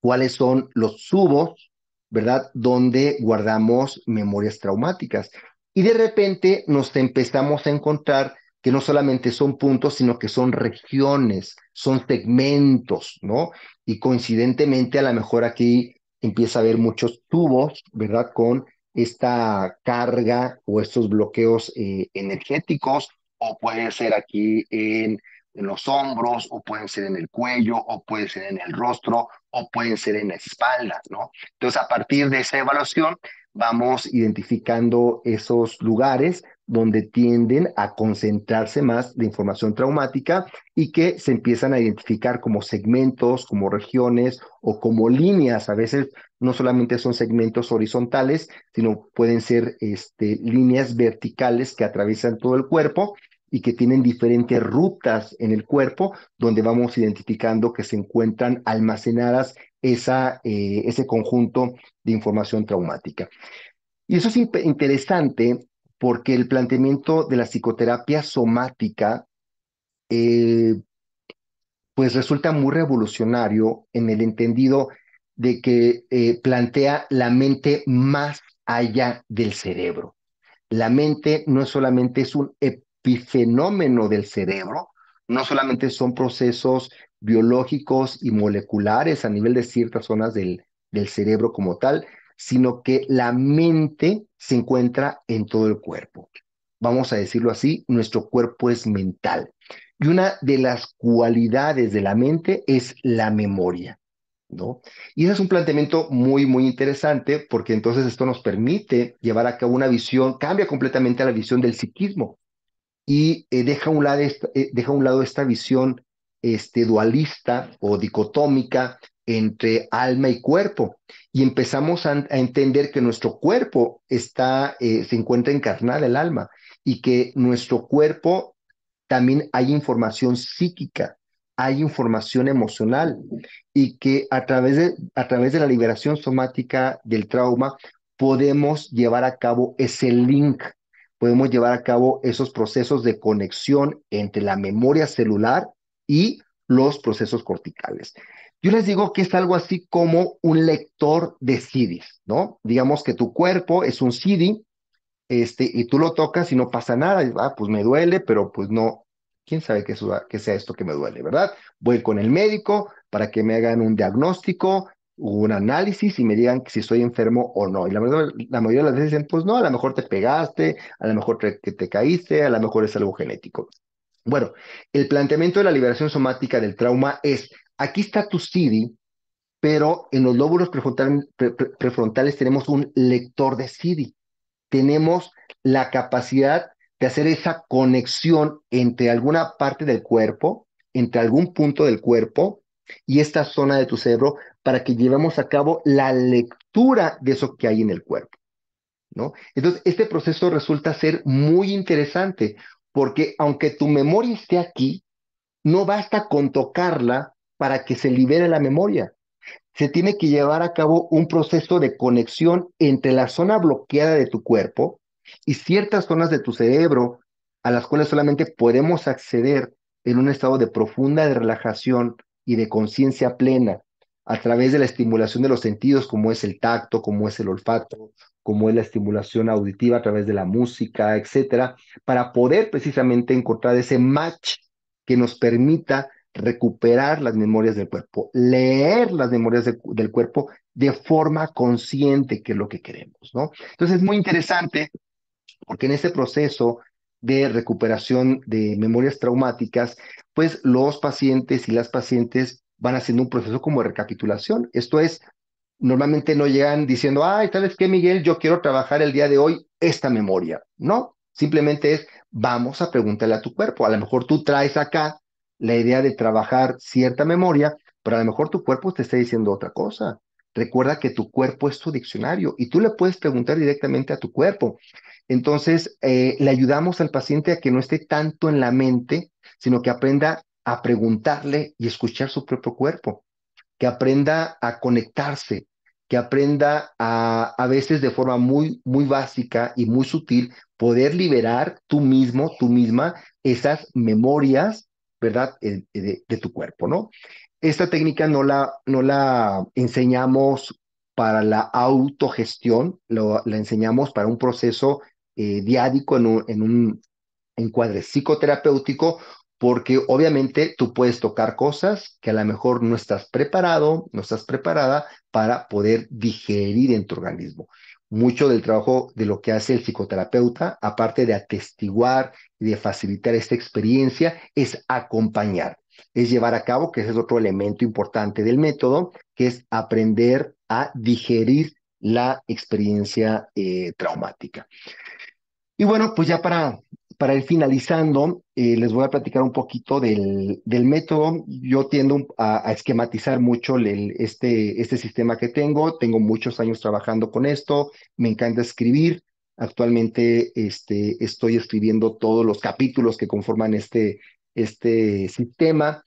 cuáles son los subos, ¿verdad? Donde guardamos memorias traumáticas. Y de repente nos empezamos a encontrar que no solamente son puntos, sino que son regiones, son segmentos, ¿no? Y coincidentemente, a lo mejor aquí empieza a haber muchos tubos, ¿verdad? Con esta carga o estos bloqueos energéticos, o puede ser aquí en los hombros, o pueden ser en el cuello, o puede ser en el rostro, o pueden ser en la espalda, ¿no? Entonces, a partir de esa evaluación, vamos identificando esos lugares donde tienden a concentrarse más de información traumática y que se empiezan a identificar como segmentos, como regiones o como líneas. A veces no solamente son segmentos horizontales, sino pueden ser líneas verticales que atraviesan todo el cuerpo y que tienen diferentes rutas en el cuerpo donde vamos identificando que se encuentran almacenadas ese conjunto de información traumática. Y eso es interesante porque el planteamiento de la psicoterapia somática eh, pues resulta muy revolucionario en el entendido de que plantea la mente más allá del cerebro. La mente no solamente es un epifenómeno del cerebro, no solamente son procesos biológicos y moleculares a nivel de ciertas zonas del cerebro como tal, sino que la mente se encuentra en todo el cuerpo. Vamos a decirlo así, nuestro cuerpo es mental. Y una de las cualidades de la mente es la memoria, ¿no? Y ese es un planteamiento muy, muy interesante porque entonces esto nos permite llevar a cabo una visión, cambia completamente a la visión del psiquismo y deja a un lado esta visión dualista o dicotómica entre alma y cuerpo. Y empezamos a entender que nuestro cuerpo se encuentra encarnada el alma y que nuestro cuerpo también hay información psíquica, hay información emocional y que a través de la liberación somática del trauma podemos llevar a cabo ese link, podemos llevar a cabo esos procesos de conexión entre la memoria celular y los procesos corticales. Yo les digo que es algo así como un lector de CDs, ¿no? Digamos que tu cuerpo es un CD, y tú lo tocas y no pasa nada, y, pues me duele, pero pues no, quién sabe qué sea esto que me duele, ¿verdad? Voy con el médico para que me hagan un diagnóstico un análisis y me digan si estoy enfermo o no. Y la mayoría de las veces dicen, pues no, a lo mejor te pegaste, a lo mejor que te caíste, a lo mejor es algo genético. Bueno, el planteamiento de la liberación somática del trauma es, aquí está tu CD, pero en los lóbulos prefrontales tenemos un lector de CD. Tenemos la capacidad de hacer esa conexión entre alguna parte del cuerpo, entre algún punto del cuerpo y esta zona de tu cerebro para que llevemos a cabo la lectura de eso que hay en el cuerpo, ¿no? Entonces, este proceso resulta ser muy interesante porque aunque tu memoria esté aquí, no basta con tocarla para que se libere la memoria. Se tiene que llevar a cabo un proceso de conexión entre la zona bloqueada de tu cuerpo y ciertas zonas de tu cerebro a las cuales solamente podemos acceder en un estado de profunda de relajación y de conciencia plena a través de la estimulación de los sentidos, como es el tacto, como es el olfato, como es la estimulación auditiva a través de la música, etcétera, para poder precisamente encontrar ese match que nos permita recuperar las memorias del cuerpo, leer las memorias del cuerpo de forma consciente, que es lo que queremos, ¿no? Entonces es muy interesante porque en ese proceso de recuperación de memorias traumáticas, pues los pacientes y las pacientes van haciendo un proceso como de recapitulación. Esto es, normalmente no llegan diciendo, ay, ¿sabes qué, Miguel? Yo quiero trabajar el día de hoy esta memoria. No, simplemente es, vamos a preguntarle a tu cuerpo. A lo mejor tú traes acá la idea de trabajar cierta memoria, pero a lo mejor tu cuerpo te está diciendo otra cosa. Recuerda que tu cuerpo es tu diccionario y tú le puedes preguntar directamente a tu cuerpo. Entonces, le ayudamos al paciente a que no esté tanto en la mente, sino que aprenda a preguntarle y escuchar su propio cuerpo, que aprenda a conectarse, que aprenda a veces de forma muy, muy básica y muy sutil, poder liberar tú mismo, tú misma, esas memorias, ¿verdad? De tu cuerpo, ¿no? Esta técnica no la enseñamos para la autogestión, la enseñamos para un proceso diádico en un encuadre psicoterapéutico, porque obviamente tú puedes tocar cosas que a lo mejor no estás preparado, no estás preparada para poder digerir en tu organismo. Mucho del trabajo de lo que hace el psicoterapeuta, aparte de atestiguar y de facilitar esta experiencia, es acompañar, es llevar a cabo, que ese es otro elemento importante del método, que es aprender a digerir la experiencia traumática. Y bueno, pues ya para ir finalizando, les voy a platicar un poquito del método. Yo tiendo a esquematizar mucho este sistema que tengo. Tengo muchos años trabajando con esto. Me encanta escribir. Actualmente estoy escribiendo todos los capítulos que conforman este sistema.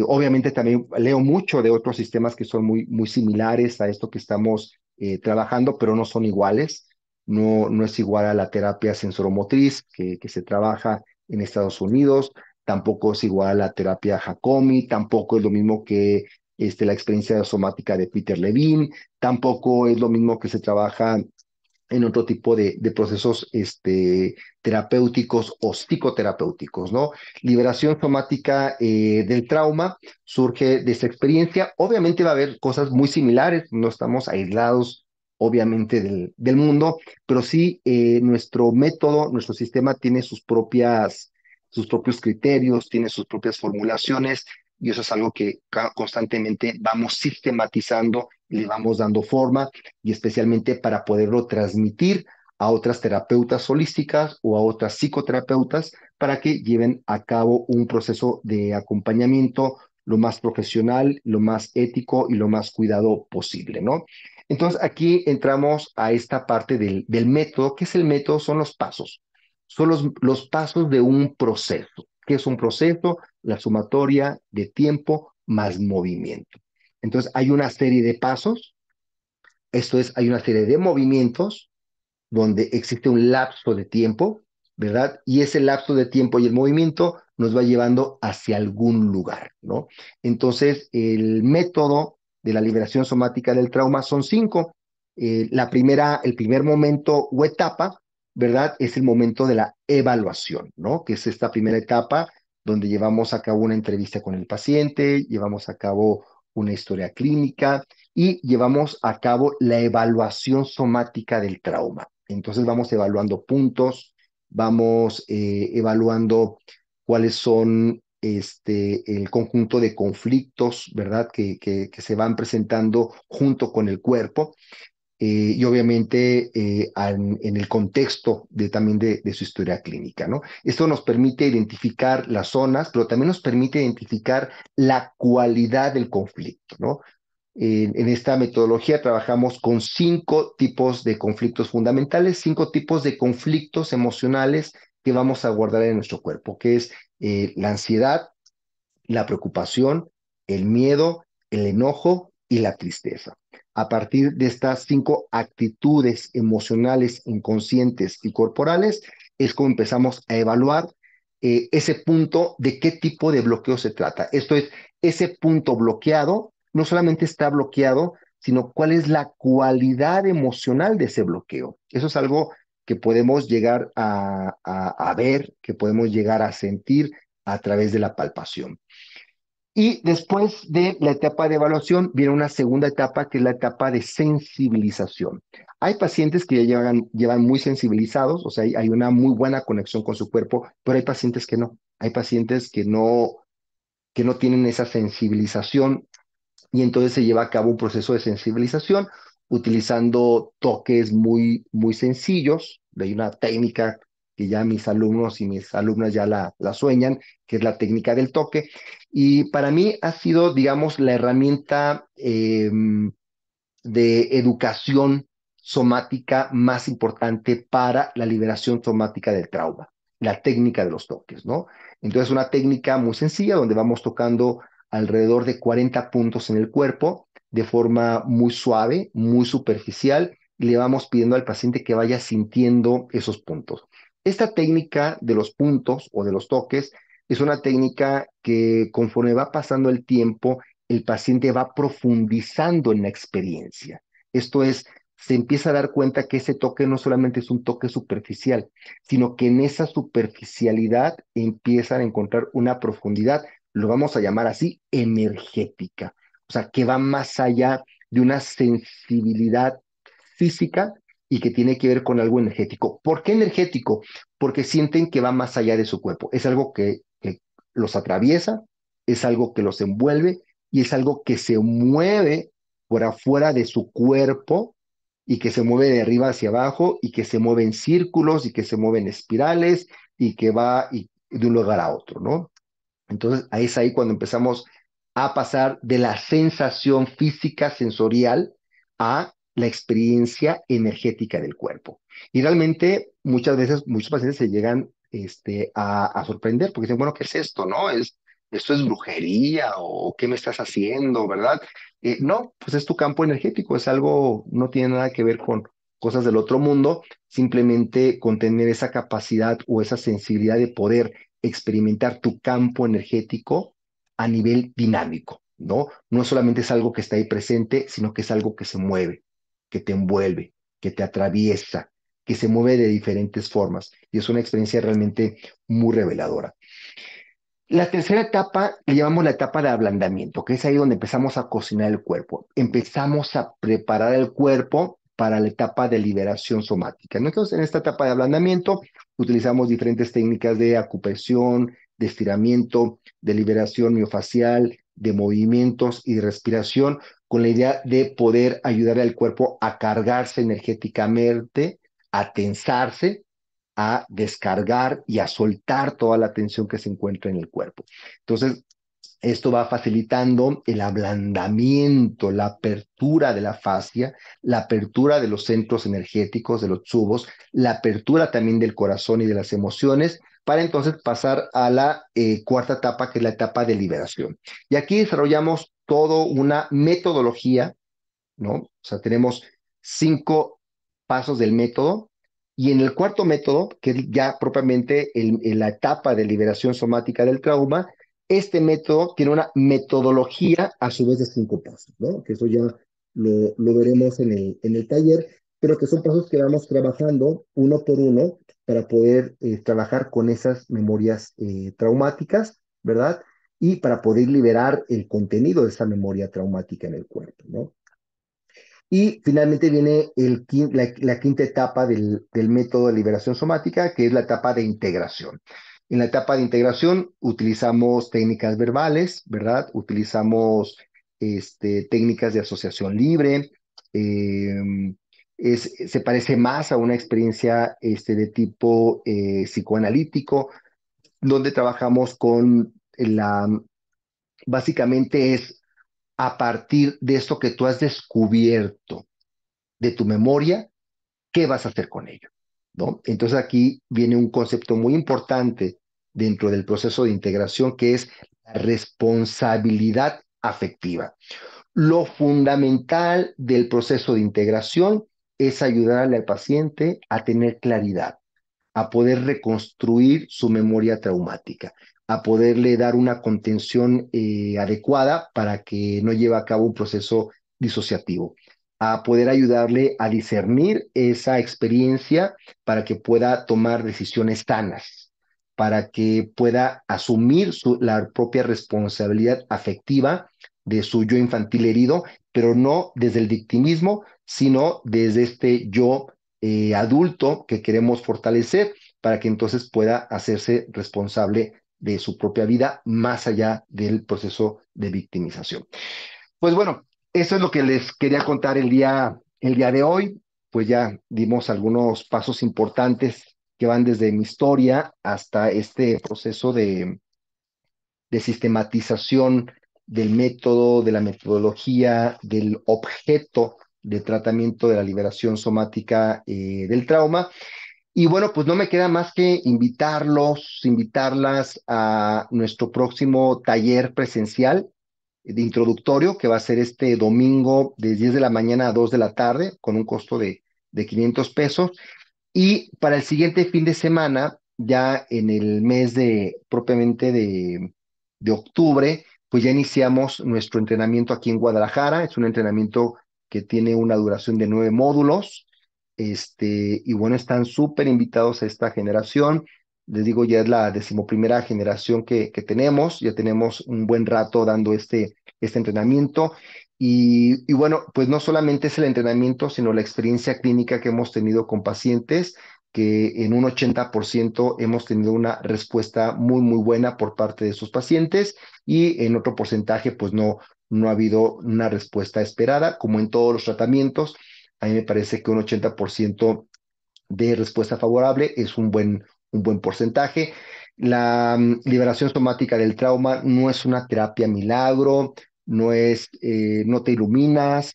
Obviamente también leo mucho de otros sistemas que son muy, muy similares a esto que estamos trabajando, pero no son iguales. No es igual a la terapia sensoromotriz que se trabaja en Estados Unidos, tampoco es igual a la terapia Hakomi, tampoco es lo mismo que la experiencia somática de Peter Levine, tampoco es lo mismo que se trabaja en otro tipo de procesos terapéuticos o psicoterapéuticos, ¿no? Liberación somática del trauma surge de esa experiencia. Obviamente va a haber cosas muy similares, no estamos aislados, obviamente, del mundo, pero sí nuestro método, nuestro sistema tiene sus propios criterios, tiene sus propias formulaciones, y eso es algo que constantemente vamos sistematizando y le vamos dando forma y especialmente para poderlo transmitir a otras terapeutas holísticas o a otras psicoterapeutas para que lleven a cabo un proceso de acompañamiento lo más profesional, lo más ético y lo más cuidado posible, ¿no? Entonces aquí entramos a esta parte del método. ¿Qué es el método? Son los pasos. Son los pasos de un proceso. ¿Qué es un proceso? La sumatoria de tiempo más movimiento. Entonces hay una serie de pasos, esto es, hay una serie de movimientos donde existe un lapso de tiempo, ¿verdad? Y ese lapso de tiempo y el movimiento nos va llevando hacia algún lugar, ¿no? Entonces, el método de la liberación somática del trauma son cinco. El primer momento o etapa, ¿verdad? Es el momento de la evaluación, ¿no? Que es esta primera etapa donde llevamos a cabo una entrevista con el paciente, llevamos a cabo una historia clínica y llevamos a cabo la evaluación somática del trauma. Entonces vamos evaluando puntos, vamos evaluando cuáles son el conjunto de conflictos, ¿verdad? Que se van presentando junto con el cuerpo y obviamente en el contexto también de su historia clínica, ¿no? Esto nos permite identificar las zonas, pero también nos permite identificar la cualidad del conflicto, ¿no? En esta metodología trabajamos con 5 tipos de conflictos fundamentales, 5 tipos de conflictos emocionales que vamos a guardar en nuestro cuerpo, que es la ansiedad, la preocupación, el miedo, el enojo y la tristeza. A partir de estas 5 actitudes emocionales, inconscientes y corporales, es como empezamos a evaluar ese punto de qué tipo de bloqueo se trata. Esto es, ese punto bloqueado no solamente está bloqueado, sino cuál es la cualidad emocional de ese bloqueo. Eso es algo que podemos llegar a ver, que podemos llegar a sentir a través de la palpación. Y después de la etapa de evaluación viene una segunda etapa que es la etapa de sensibilización. Hay pacientes que ya llevan muy sensibilizados, o sea, hay una muy buena conexión con su cuerpo, pero hay pacientes que no. Hay pacientes que no tienen esa sensibilización y entonces se lleva a cabo un proceso de sensibilización utilizando toques muy sencillos. Hay una técnica que ya mis alumnos y mis alumnas ya la sueñan, que es la técnica del toque. Y para mí ha sido, digamos, la herramienta de educación somática más importante para la liberación somática del trauma, la técnica de los toques, ¿no? Entonces, una técnica muy sencilla donde vamos tocando alrededor de 40 puntos en el cuerpo de forma muy suave, muy superficial, y le vamos pidiendo al paciente que vaya sintiendo esos puntos. Esta técnica de los puntos o de los toques es una técnica que conforme va pasando el tiempo, el paciente va profundizando en la experiencia. Esto es, se empieza a dar cuenta que ese toque no solamente es un toque superficial, sino que en esa superficialidad empiezan a encontrar una profundidad, lo vamos a llamar así, energética. O sea, que va más allá de una sensibilidad física y que tiene que ver con algo energético. ¿Por qué energético? Porque sienten que va más allá de su cuerpo. Es algo que los atraviesa, es algo que los envuelve y es algo que se mueve por afuera de su cuerpo y que se mueve de arriba hacia abajo y que se mueve en círculos y que se mueve en espirales y que va de un lugar a otro, ¿no? Entonces, ahí es ahí cuando empezamos a pasar de la sensación física sensorial a la experiencia energética del cuerpo. Y realmente muchas veces muchos pacientes se llegan a sorprender porque dicen, bueno, ¿qué es esto? ¿No? ¿Esto es brujería o qué me estás haciendo? ¿Verdad? No, pues es tu campo energético, es algo, no tiene nada que ver con cosas del otro mundo, simplemente con tener esa capacidad o esa sensibilidad de poder experimentar tu campo energético a nivel dinámico, ¿no? No solamente es algo que está ahí presente, sino que es algo que se mueve, que te envuelve, que te atraviesa, que se mueve de diferentes formas. Y es una experiencia realmente muy reveladora. La tercera etapa le llamamos la etapa de ablandamiento, que es ahí donde empezamos a cocinar el cuerpo. Empezamos a preparar el cuerpo para la etapa de liberación somática. Entonces, en esta etapa de ablandamiento utilizamos diferentes técnicas de acupresión, de estiramiento, de liberación miofacial, de movimientos y de respiración, con la idea de poder ayudar al cuerpo a cargarse energéticamente, a tensarse, a descargar y a soltar toda la tensión que se encuentra en el cuerpo. Entonces, esto va facilitando el ablandamiento, la apertura de la fascia, la apertura de los centros energéticos, de los tubos, la apertura también del corazón y de las emociones, para entonces pasar a la cuarta etapa, que es la etapa de liberación. Y aquí desarrollamos toda una metodología, ¿no? O sea, tenemos 5 pasos del método y en el cuarto método, que es ya propiamente en la etapa de liberación somática del trauma, este método tiene una metodología a su vez de 5 pasos, ¿no? Que eso ya lo veremos en el taller, pero que son pasos que vamos trabajando uno por uno para poder trabajar con esas memorias traumáticas, ¿verdad? y para poder liberar el contenido de esa memoria traumática en el cuerpo, ¿no? Y finalmente viene la quinta etapa del método de liberación somática, que es la etapa de integración. En la etapa de integración utilizamos técnicas verbales, ¿verdad? Utilizamos técnicas de asociación libre. eh, Se parece más a una experiencia de tipo psicoanalítico, donde trabajamos con básicamente es a partir de esto que tú has descubierto de tu memoria, ¿qué vas a hacer con ello? ¿No? Entonces aquí viene un concepto muy importante dentro del proceso de integración, que es la responsabilidad afectiva. Lo fundamental del proceso de integración es ayudarle al paciente a tener claridad, a poder reconstruir su memoria traumática, a poderle dar una contención adecuada para que no lleve a cabo un proceso disociativo, a poder ayudarle a discernir esa experiencia para que pueda tomar decisiones sanas, para que pueda asumir la propia responsabilidad afectiva de su yo infantil herido, pero no desde el victimismo, sino desde este yo adulto que queremos fortalecer para que entonces pueda hacerse responsable de su propia vida más allá del proceso de victimización. Pues bueno, eso es lo que les quería contar el día de hoy. Pues ya dimos algunos pasos importantes que van desde mi historia hasta este proceso de sistematización del método, de la metodología, del objeto de tratamiento de la liberación somática del trauma. Y bueno, pues no me queda más que invitarlas a nuestro próximo taller presencial de introductorio, que va a ser este domingo de 10 de la mañana a 2 de la tarde, con un costo de 500 pesos. Y para el siguiente fin de semana, ya en el mes propiamente de octubre, pues ya iniciamos nuestro entrenamiento aquí en Guadalajara. Es un entrenamiento que tiene una duración de 9 módulos. Y bueno, están súper invitados a esta generación. Les digo, ya es la decimoprimera generación que tenemos. Ya tenemos un buen rato dando este entrenamiento. Y bueno, pues no solamente es el entrenamiento, sino la experiencia clínica que hemos tenido con pacientes, que en un 80% hemos tenido una respuesta muy, muy buena por parte de sus pacientes y en otro porcentaje, pues no ha habido una respuesta esperada, como en todos los tratamientos. A mí me parece que un 80% de respuesta favorable es un buen porcentaje. La liberación somática del trauma no es una terapia milagro, no te iluminas,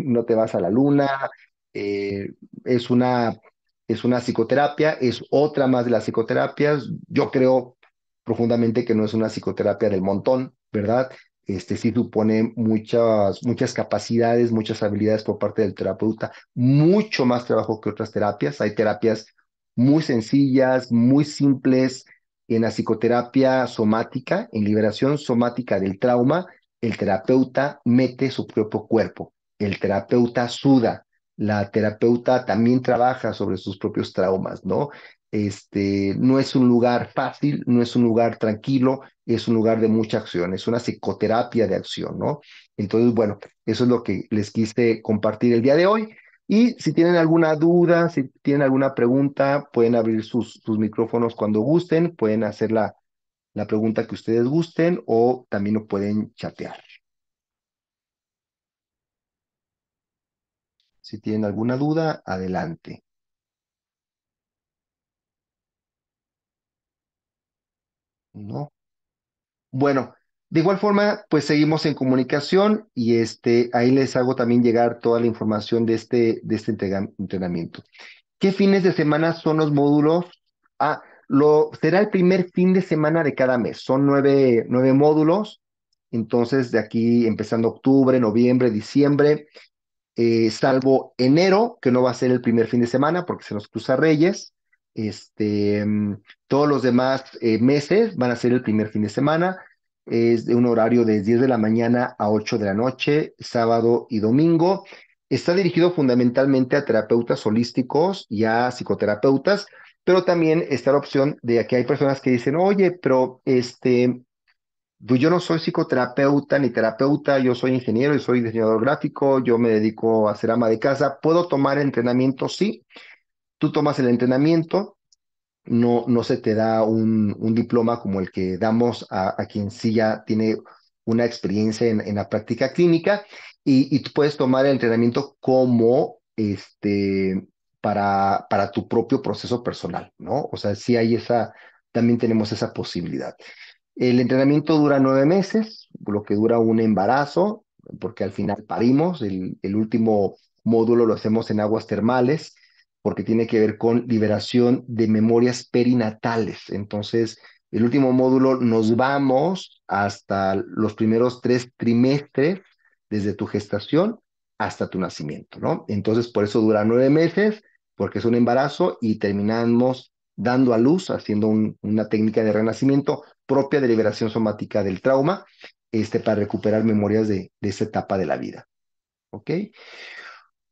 no te vas a la luna, eh, es una, es una psicoterapia, es otra más de las psicoterapias. Yo creo profundamente que no es una psicoterapia del montón, ¿verdad? Sí supone muchas capacidades, muchas habilidades por parte del terapeuta, mucho más trabajo que otras terapias. Hay terapias muy sencillas, muy simples. En la psicoterapia somática, en liberación somática del trauma, el terapeuta mete su propio cuerpo, el terapeuta suda, la terapeuta también trabaja sobre sus propios traumas, ¿no? No es un lugar fácil, no es un lugar tranquilo, es un lugar de mucha acción, es una psicoterapia de acción, ¿no? Entonces, bueno, eso es lo que les quise compartir el día de hoy. Y si tienen alguna duda, si tienen alguna pregunta, pueden abrir sus micrófonos cuando gusten, pueden hacer la pregunta que ustedes gusten o también lo pueden chatear. Si tienen alguna duda, adelante, ¿no? Bueno, de igual forma, pues seguimos en comunicación y ahí les hago también llegar toda la información de este entrenamiento. ¿Qué fines de semana son los módulos? Ah, será el primer fin de semana de cada mes. Son nueve módulos. Entonces, de aquí empezando octubre, noviembre, diciembre, salvo enero, que no va a ser el primer fin de semana porque se nos cruza Reyes. Todos los demás meses van a ser el primer fin de semana. Es de un horario de 10 de la mañana a 8 de la noche, sábado y domingo. Está dirigido fundamentalmente a terapeutas holísticos y a psicoterapeutas, pero también está la opción de que hay personas que dicen, oye, pero Pues yo no soy psicoterapeuta ni terapeuta, yo soy ingeniero y soy diseñador gráfico, yo me dedico a ser ama de casa. ¿Puedo tomar entrenamiento? Sí, tú tomas el entrenamiento, no se te da un diploma como el que damos a quien sí ya tiene una experiencia en la práctica clínica y tú puedes tomar el entrenamiento como para tu propio proceso personal, ¿no? O sea, sí hay también tenemos esa posibilidad. El entrenamiento dura 9 meses, lo que dura un embarazo, porque al final parimos. El último módulo lo hacemos en aguas termales, porque tiene que ver con liberación de memorias perinatales. Entonces, el último módulo nos vamos hasta los primeros 3 trimestres, desde tu gestación hasta tu nacimiento, ¿no? Entonces, por eso dura 9 meses, porque es un embarazo y terminamos dando a luz, haciendo una técnica de renacimiento propia de liberación somática del trauma, para recuperar memorias de esa etapa de la vida. ¿Ok?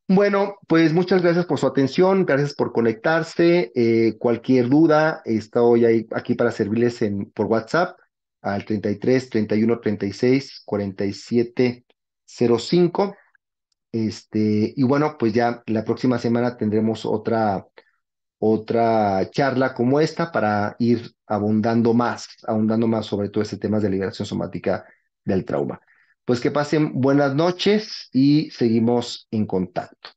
Bueno, pues muchas gracias por su atención, gracias por conectarse. Cualquier duda, estoy aquí para servirles por WhatsApp al 33 31 36 47 05. Y bueno, pues ya la próxima semana tendremos otra charla como esta para ir ahondando más sobre todo este tema de liberación somática del trauma. Pues que pasen buenas noches y seguimos en contacto.